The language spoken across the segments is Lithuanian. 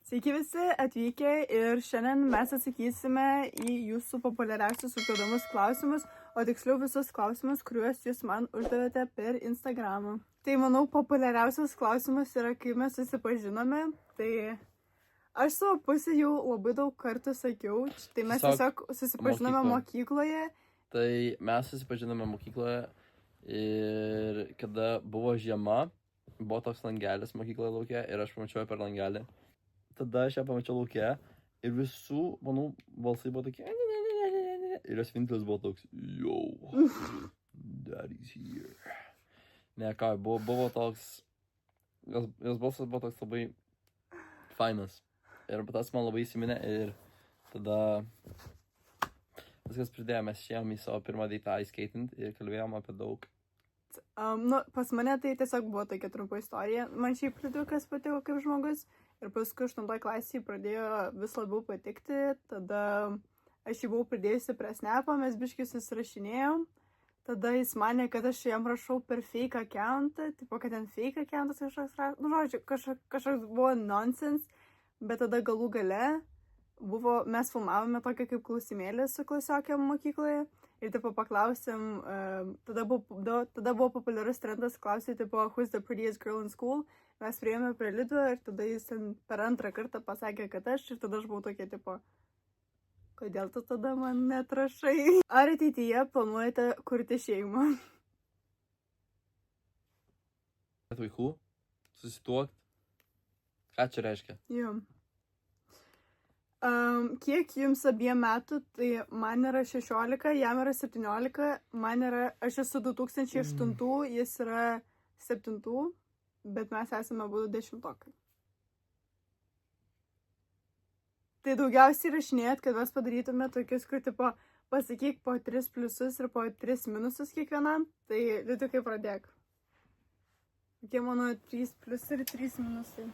Sveiki visi atvykę ir šiandien mes atsakysime į jūsų populiariausius užduodamus klausimus, o tiksliau visus klausimus, kuriuos jūs man uždavėte per Instagramą. Tai manau, populiariausias klausimas yra, kaip mes susipažinome. Tai aš savo pusę jau labai daug kartų sakiau, tai mes tiesiog susipažinome mokykloje. Tai mes susipažinome mokykloje ir kada buvo žiema, buvo toks langelis mokykloje lauke ir aš pamačiau per langelį. Tada aš ją pamačiau lauke ir visų, manau, balsai buvo tokie ir jos vienintelis buvo toks yo, daddy's here. Ne, ką, buvo toks, jos balsas buvo toks labai fainas ir tas man labai įsiminė ir tada viskas pridėjo, mes išėjom į savo pirmą datą ice skating ir kalbėjom apie daug. Pas mane tai tiesiog buvo tokia trumpa istorija. Man šiaip Liudukas patiko kaip žmogus ir paskui 8 klasėje pradėjo vis labiau patikti. Tada aš jį buvau pridėjusi prie Snap'o, mes biškai susirašinėjom. Tada jis manė, kad aš jam rašau per fake accountą, tipo, kad ten fake accountas kažkoks, nu žodžiu, kažkoks buvo nonsense, bet tada galų gale mes filmavome tokią kaip klausimėlį su klasiokėm mokykloje. Ir tipo paklausėm, tada buvo populiarus trendas klausyti, tipo, who's the prettiest girl in school. Mes priėjome prie Lido ir tada jis ten per antrą kartą pasakė, kad aš, ir tada aš buvau tokia, tipo, kodėl tu tada man netrašai? Ar ateityje planuojate kurti šeimą? Vaikų, susituokt, ką čia reiškia? Jo. Kiek jums abiem metų, tai man yra 16, jam yra 17, aš esu 2008, jis yra 7, bet mes esame abu 10. Tai daugiausiai rašinėjot, kad mes padarytume tokius, kur tipo pasakyk po 3 pliusus ir po 3 minusus kiekvienam, tai Liudukai pradėk. Kokie mano 3 pliusai ir 3 minusai.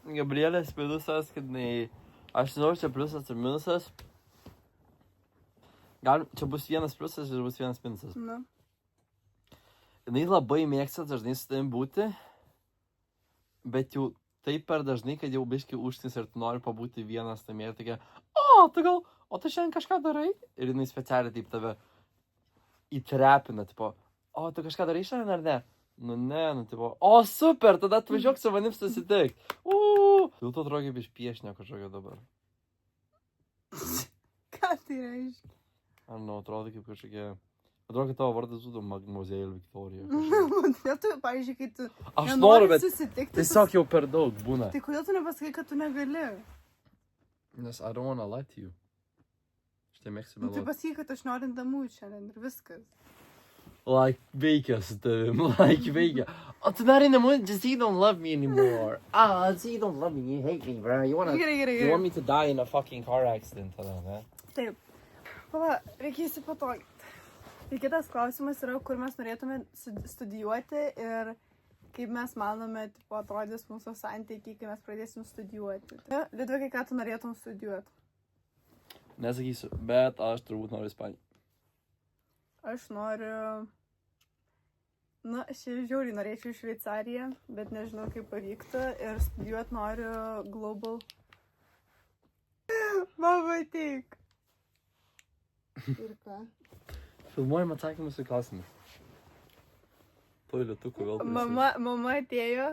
Gabrielės minusas, kad aš žinau, čia pliusas ir minusas. Čia bus 1 pliusas ir bus 1 minusas. Na. Jinai labai mėgsta dažnai su tavim būti, bet jau taip per dažnai, kad jau biškai užtins ir tu nori pabūti vienas namie ir tokia, o tu šiandien kažką darai? Ir jinai specialiai taip tave įtrepina, tipo, o tu kažką darai šiandien ar ne? Nu ne, tipo, o super, tada atvažiuok su manim susitik. Dėl to atrodo kaip iš piešinio kažkokio dabar. Ką tai reiškia? Atrodo kaip kažkokia... Atrodo, kad tavo vardas būtų Mademoiselle Victoria. Kodėl tu, pavyzdžiui, kai tu aš noriu, bet susitikti, tiesiog jau per daug būna. Tai kodėl tu nepasakai, kad tu negali? Nes I don't wanna lie to you. Aš tai mėgsiu meluoti. Tai pasakai, kad aš noriu damų šiandien ir viskas. Veikia su tavim, veikia. O tu nori namų, just you don't love me anymore. So you don't love me, you hate me, bro. You want me to die in a fucking car accident, tada, ne? Taip. Pala, reikia įsipatoginti. Ir kitas klausimas yra, kur mes norėtume studijuoti ir kaip mes manome, tipo, atrodys mūsų santykiai, kai mes pradėsim studijuoti. Liudvikai, ką tu norėtum studijuoti? Nesakysiu, bet aš turbūt noriu Ispaniją. Aš noriu... aš žiauriai norėčiau Šveicariją, bet nežinau, kaip pavyktų. Ir studijuoti noriu Global. Mama, teik. Ir ką? Filmuojam atsakymus į klausimus. Tuo lietuku vėl prisimenu. Mama atėjo,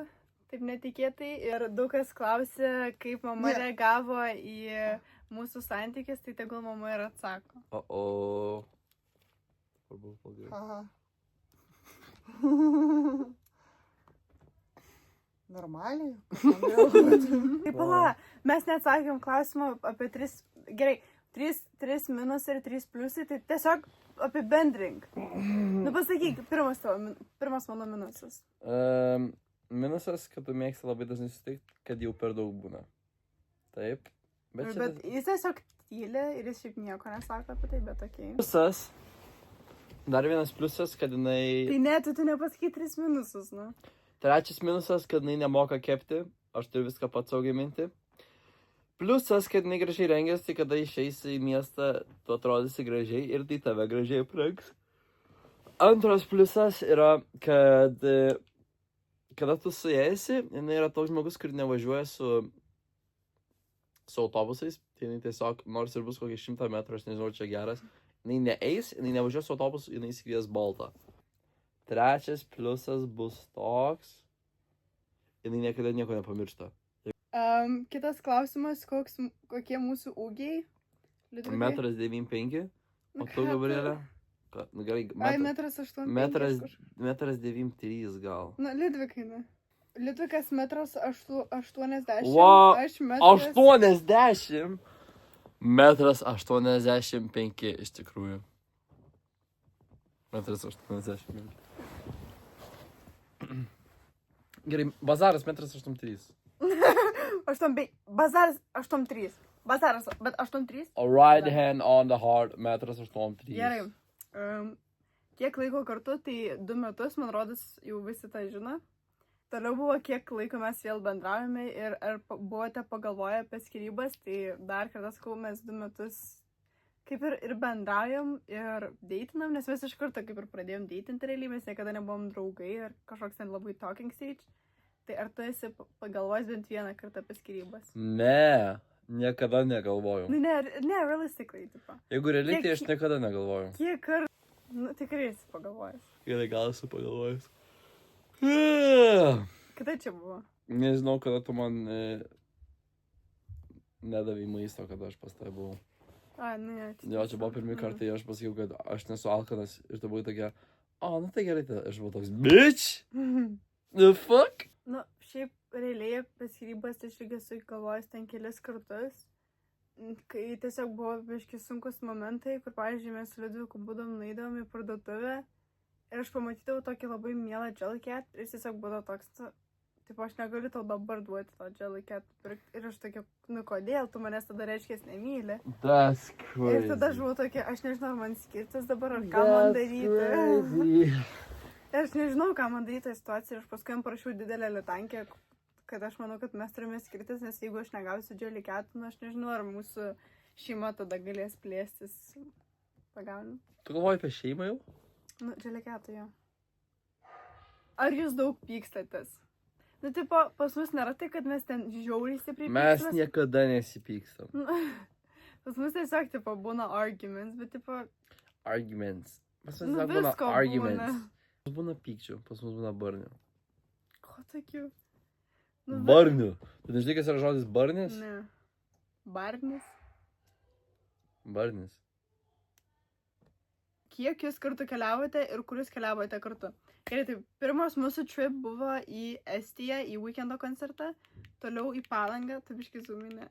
taip netikėtai, ir daug kas klausė, kaip mama reagavo į mūsų santykis, tai tegul mama ir atsako. Aha. Normaliai? Taip, pala, mes neatsakėm klausimą apie 3, gerai, 3 minusai ir 3 pliusai, tai tiesiog apibendrink. Pasakyk, pirmas mano minusas. Minusas, kad tu mėgsti labai dažnai susitikti, kad jau per daug būna. Taip. Bet jis tiesiog tyli ir jis šiaip nieko nesako apie tai, bet okei. Pliusas. Dar vienas pliusas, kad jinai... Tai ne, tu nepasakai 3 minusus, nu. 3 minusas, kad jinai nemoka kepti. Aš turiu viską pats saugiai minti. Pliusas, kad jinai gražiai rengiasi, tai kada išeisi į miestą, tu atrodysi gražiai ir tai tave gražiai aprengs. Antras pliusas yra, kad kada tu su esi, jinai yra toks žmogus, kur nevažiuoja su autobusais, tai jinai tiesiog, nors ir bus kokį 100 metrų, aš nežinau, čia geras, jinai neeis, jinai nevažiuos su autobusu, jinai įsikvies Boltą. Trečias pliusas bus toks, jinai niekada nieko nepamiršta. Kitas klausimas, kokie mūsų ūgiai? Liudvikai? 1,95 m, o tu, Gabrielė? Nu gerai, Ai, 1,85 m. 1,93 m gal. Na, Liudvikai, ne. Liudvikas 1,80 m. Wow, Aš 1,80 80? 1,85 m iš tikrųjų. 1,85 m. Gerai, bazaras 1,83 m. Bazaras 8,3. Bazaras, bet 8,3. A right hand on the heart, 1,83 m. Gerai. Kiek laiko kartu, tai 2 metus, man rodos, jau visi tą žino. Toliau buvo, kiek laiko mes vėl bendraujame ir ar buvote pagalvoję apie skyrybas, tai dar kartą sakau, mes 2 metus kaip ir bendraujam ir deitinam, nes mes iš karto kaip ir pradėjom deitinti realiai, mes niekada nebuvom draugai ir kažkoks ten labai talking stage. Tai ar tu esi pagalvojęs bent vieną kartą apie skyrybas? Ne, niekada negalvojau. Ne, realistically, tipo. Jeigu realiai, tai aš niekada negalvojau. Kiek kartų? Nu, tikrai esi pagalvojęs. Gerai, gal esu pagalvojęs. Kada čia buvo? Nežinau, kada tu man nedavai maisto, kada aš pas tai buvau. A, ne. Jo, čia buvo pirmi kartai, aš pasakiau, kad aš nesu alkanas ir tu buvai tokia, nu tai gerai, tai aš buvau toks, bitch! The fuck? Nu, šiaip realiai apie skyrybas aš irgi esu galvojęs ten kelis kartus, kai tiesiog buvo biški sunkus momentai, kur, pavyzdžiui, mes su Liudviku būdom nueidavom į parduotuvę ir aš pamatydavau tokį labai mielą Jelly Cat ir jis tiesiog būdavo toks, tipo, aš negaliu tau dabar duoti to Jelly Cat pirkti ir aš tokia, nu kodėl, tu manęs tada reiškės nemyli. That's crazy. Ir tada aš buvau tokia, aš nežinau, ar man skirtis dabar, ar ką man daryti. Ir aš nežinau, ką man daryti tą situaciją ir aš paskui jam parašiau didelę litankę, kad aš manau, kad mes turime skirtis, nes jeigu aš negausiu Jelly Cat, nu aš nežinau, ar mūsų šeima tada galės plėstis. Pagauni? Tu galvoji apie šeimą jau? Nu, Jelly Cat, jo. Ar jūs daug pykstatės? Nu, tipo, pas mus nėra tai, kad mes ten žiauriai stipriai Mes niekada nesipykstam. Pas mus tiesiog, tipo, būna arguments, bet, tipo... Arguments. Pas mus Nu, tiesiog būna visko arguments. būna. Pas mus būna pykčių, pas mus būna barnių. Ko tokių? Nu, Barnių. Tu nežinai, kas yra žodis barnis? Ne. Barnis? Barnis. Kiek jūs kartu keliavote ir kur jūs keliavote kartu? Gerai, tai pirmas mūsų trip buvo į Estiją, į Weekendo koncertą, toliau į Palangą, taip iškai zoominė.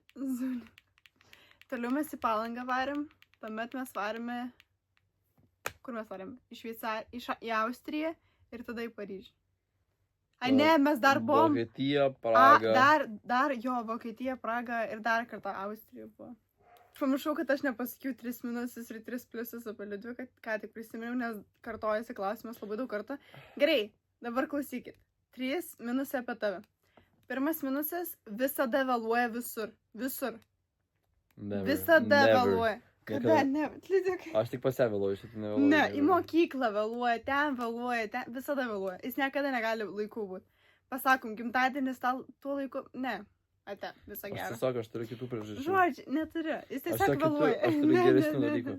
Toliau mes į Palangą varėm, tuomet mes varėme, kur mes varėm? Į Austriją ir tada į Paryžių. Ai ne, mes dar buvom... Vokietija, Praga. Dar, Vokietija, Praga ir dar kartą Austrija buvo. Aš pamiršau, kad aš nepasakiau 3 minusus ir 3 pliusus apie Liudviką, ką tik prisiminiau, nes kartojasi klausimas labai daug kartų. Gerai, dabar klausykit. 3 minusai apie tave. Pirmas minusas - visada vėluoja visur. Visur. Never. Visada Never. vėluoja. Kada ne? Liudvikai. Aš tik pas ją vėluoju, šitai nevėluoju. Ne, į mokyklą vėluoja, ten visada vėluoja. Jis niekada negali laiku būti. Pasakom, gimtadienis tuo laiku, ne. Ate, visą gerą. Aš tiesiog, aš turiu kitų priežasčių. Žodžiu, neturiu. Jis tiesiog vėluoja. Aš turiu geresnių dalykų.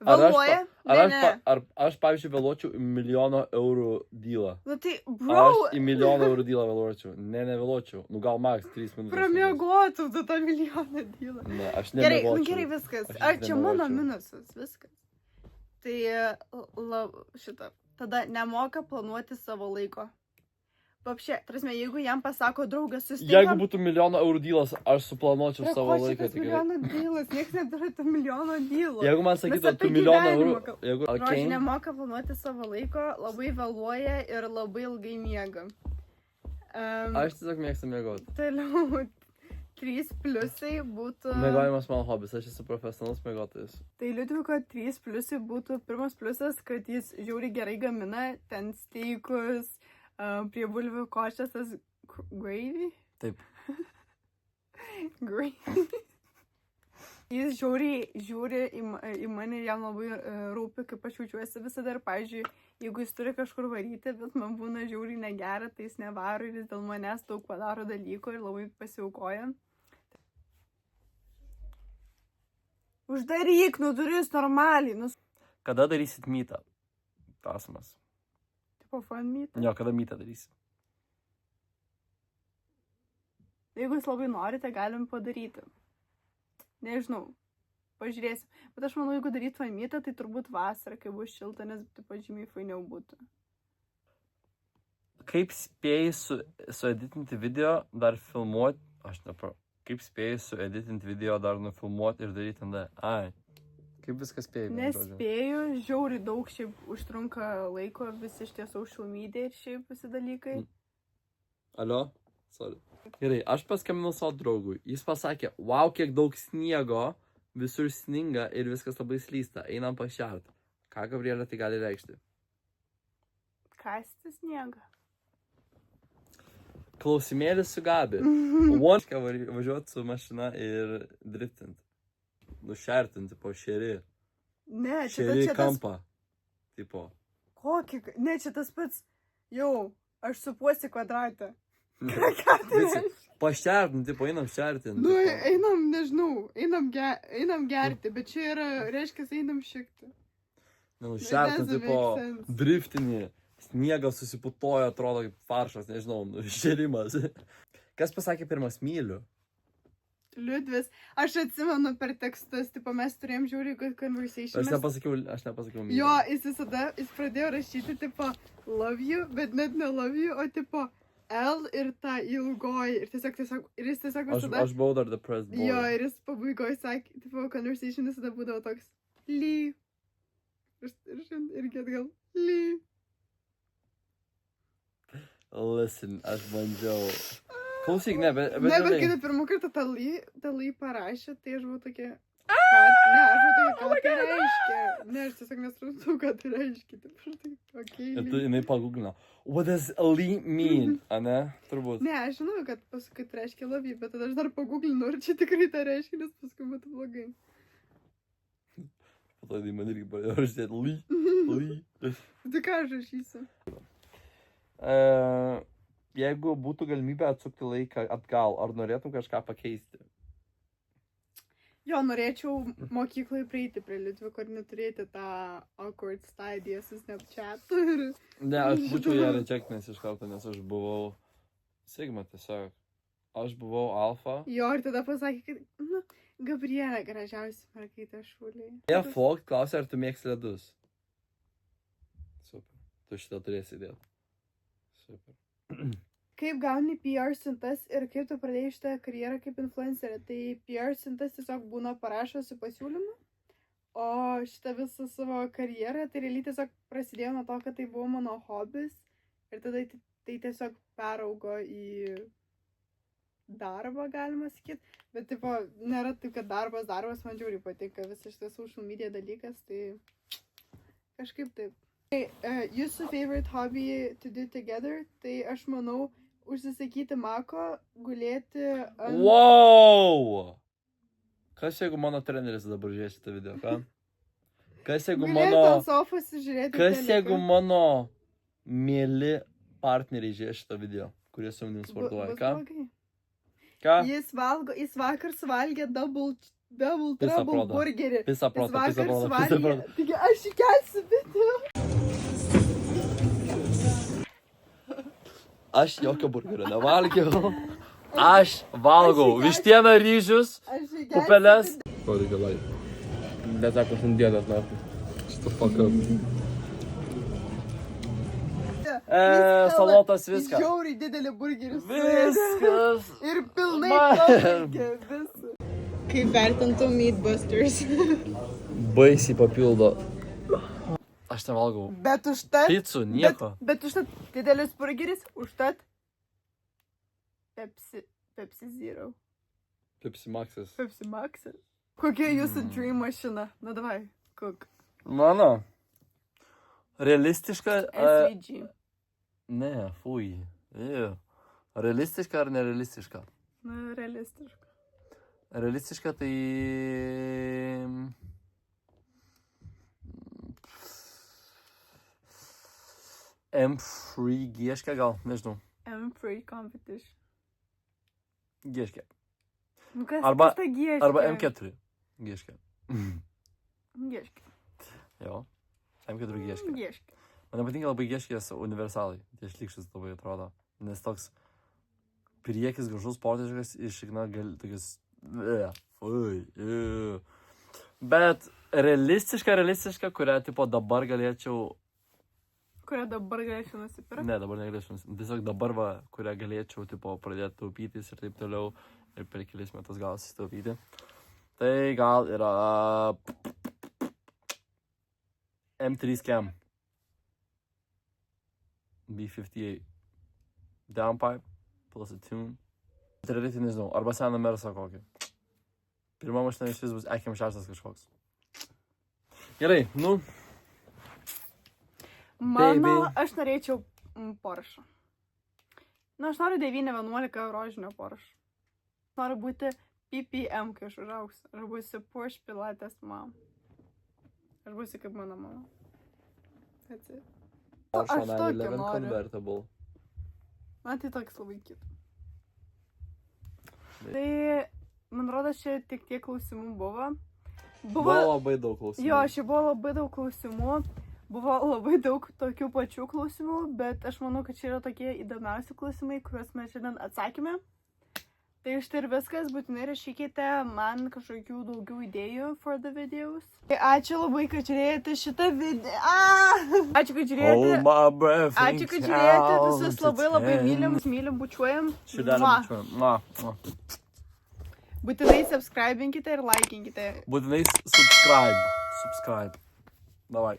Vėluoja? Ar aš, pavyzdžiui, vėluočiau $1 000 000 dylą? Nu tai, bro. Aš į $1 000 000 dylą vėluočiau. Ne, nevėluočiau. Nu gal max 3 minutės. Pramiegotum tu tą milijoną dylą. Ne, aš nevėluočiau. Gerai, viskas. Ar čia mano minusas? Viskas. Tai, šitą. Tada nemoka planuoti savo laiko. Papšė, tarsi, jeigu jam pasako draugas, susitinkam... Jeigu būtų $1 000 000 dylas, aš suplanuočiau savo laiką. $1 000 000 dylas, niekas neturi $1 000 000 dylų. Jeigu man sakytų, tu $1 000 000... Rožė nemoka planuoti savo laiko, labai vėluoja ir labai ilgai miega. Aš tiesiog mėgstu miegoti. Toliau, 3 pliusai būtų... Miegojimas mano hobis, aš esu profesionalus miegotojas. Tai Liudviko 3 pliusai būtų pirmas pliusas, kad jis žiauriai gerai gamina, ten steikus, prie bulvių košės tas gravy. Taip. Gravy. Jis žiūri į mane ir jam labai rūpi, kaip aš jaučiuosi visada ir, pavyzdžiui, jeigu jis turi kažkur varyti, bet man būna žiauriai negera, tai jis nevaro ir jis dėl manęs daug padaro dalykų ir labai pasiaukoja. Uždaryk, duris normaliai, Kada darysit mytą? Klausimas. tipo fun meet. Jo, kada mytą darysit? Jeigu jūs labai norite, galim padaryti. Nežinau, pažiūrėsim. Bet aš manau, jeigu daryt fun meetą, tai turbūt vasarą, kai bus šilta, nes tipo žymiai fainiau būtų. Kaip spėjai sueditinti video, dar filmuoti, kaip spėjai sueditinti video, dar nufilmuoti ir daryti tada? Kaip viskas spėjai? Nespėju, žiauriai daug šiaip užtrunka laiko visi šitie social media ir šiaip visi dalykai. Alio? Sorry. Gerai, aš paskambinau savo draugui. Jis pasakė, wow, kiek daug sniego, visur sninga ir viskas labai slysta. Einam pašert. Ką, Gabrielė, tai gali reikšti? Kasti sniegą. Klausimėlis su Gabi. Vonšką važiuoti su mašina ir driftinti. Nušertinti po šerį. Ne, Šerį čia tas... kampą. Tipo. Kokį? Ne, čia tas pats. Jau, aš supuosi kvadratą. Ką tai reiškia? Pašertinti, tipo, einam šertinti. Nu, einam, nežinau, einam gerti, bet čia yra, reiškia, einam šikti. Šertinti, tipo, driftinį. Sniegas susiputoja, atrodo kaip faršas, nežinau, šerimas. Kas pasakė pirmas myliu? Liudvis. Aš atsimenu per tekstus, tipo, mes turėjom žiauriai good conversation. Aš nepasakiau myliu. Jo, jis pradėjo rašyti, tipo, love you, bet net ne love you, o tipo, L ir ta ilgoji. Ir jis tiesiog visada... Aš buvau dar depressed boy. Jo, ir jis pabaigoje sakė, tipo, conversation visada būdavo toks, ly. Ir šiandien irgi atgal, ly. Listen, aš bandžiau. Klausyk, ne, bet... Ne, bet kai pirmą kartą tą ly parašė, tai aš buvau tokia... ką tai reiškia? Ne, aš tiesiog nesupratau, ką tai reiškia. Taip, aš tai, okei, Ir tu jinai pagooglino. What does ly mean? Ane? Turbūt. Ne, aš žinau, kad paskui tai reiškia love you, bet tada aš dar pagooglinu, ar čia tikrai tai reiškia, nes paskui būtų blogai. Po to jinai man irgi pradėjo rašyti ly. Tai ką aš rašysiu? Jeigu būtų galimybė atsukti laiką atgal, ar norėtum kažką pakeisti? Jo, norėčiau mokyklai prieiti prie Liudviko ir neturėti tą awkward stadiją su Snapchatu. Ne, aš būčiau ją rejectinęs iš karto, nes aš buvau Sigma tiesiog. Aš buvau alfa. Jo, ir tada pasakė, kad, Gabrielė gražiausia mergaitė šūliai. Folk klausė, ar tu mėgsti ledus. Super. Tu šitą turėsi įdėti. Super. Kaip gauni PR siuntas ir kaip tu pradėjai šitą karjerą kaip influencerė? Tai PR siuntas tiesiog būna parašosi pasiūlymą, o šitą visą savo karjerą, tai realiai tiesiog prasidėjo nuo to, kad tai buvo mano hobis ir tada tai tiesiog peraugo į darbą, galima sakyti. Bet, tipo, nėra taip, kad darbas man žiauriai patinka, visas šitas social media dalykas, tai kažkaip taip. Jūsų favorite hobby to do together, tai aš manau užsisakyti mako, gulėti ant... Wow! Kas jeigu mano treneris dabar žiūrės šitą video, ką? Kas jeigu gulėti ant sofos ir žiūrėti Kas teleką. jeigu mano mėly partneriai žiūrės šitą video, kurie su manim sportuoja, ką? Ką? Jis vakar suvalgė double Pisa trouble proto. burgerį. Pisa Jis proto, vakar pisa proto, pisa suvalgė. proto. Taigi aš įkelsiu video. Aš jokio burgerio nevalgiau. Aš valgau vištieną, ryžius, pupeles. Kodėl galai? Nesako šiandienas, na. Šitą fuck up. Salotas, viską. Žiauriai didelį burgerį. Viskas. Ir pilnai pavalgė visą. Kaip vertintų Meatbusters? Baisiai papildo. Aš nevalgau. Bet užtat... Picų, nieko. Bet užtat didelis burgeris, užtat Pepsi Zero. Pepsi Maxas. Pepsi Maxas. Kokia jūsų dream mašina? Na davai, kok. Mano. Realistiška. SVG. Ne, fui. Realistiška ar nerealistiška? Na, realistiška. Realistiška tai... M3 gieškė gal, nežinau. M3 competition. Gieškė. Nu kas, Arba- kas ta gieškė? Arba M4 gieškė. Gieškė. Jo. M4 gieškė. Gieškė. Man patinka labai gieškės universalai. Tie šlikštis labai atrodo. Nes toks priekis gražus sportiškas išigna gali tokius... Bet realistiška, kurią tipo dabar galėčiau... Kurią dabar galėčiau nusipirkti? Ne, dabar negalėčiau. Tiesiog dabar va, kurią galėčiau tipo pradėti taupytis ir taip toliau. Ir per kelis metus gal susitaupyti. Tai gal yra... M3 Cam. B58. Downpipe. Plus a tune. Tai realiai tai nežinau. Arba seną Mersą kokį. Pirma mašina iš vis bus EKM6 kažkoks. Gerai, nu. Mano, Baby. aš norėčiau Porsche. Na, aš noriu 911 rožinio Porsche. Noriu būti PPM, kai aš užauksiu. Aš būsiu Porsche Pilates mom. Aš būsiu kaip mano mama. That's it. Porsche Aš tokį 911 noriu. Convertible. Man tai toks labai kitas. Tai, man rodos, čia tik tiek klausimų buvo. Buvo labai daug klausimų. Jo, šiaip buvo labai daug klausimų. Buvo labai daug tokių pačių klausimų, bet aš manau, kad čia yra tokie įdomiausi klausimai, kuriuos mes šiandien atsakėme. Tai štai ir viskas, būtinai rašykite man kažkokių daugiau idėjų for the videos. Tai ačiū labai, kad žiūrėjote šitą video. Ačiū, kad žiūrėjote. Ačiū, kad žiūrėjote. Visus labai mylim, bučiuojam. Širdelę bučiuojam. Būtinai subscribinkite ir laikinkite. Būtinai subscribe. Davai.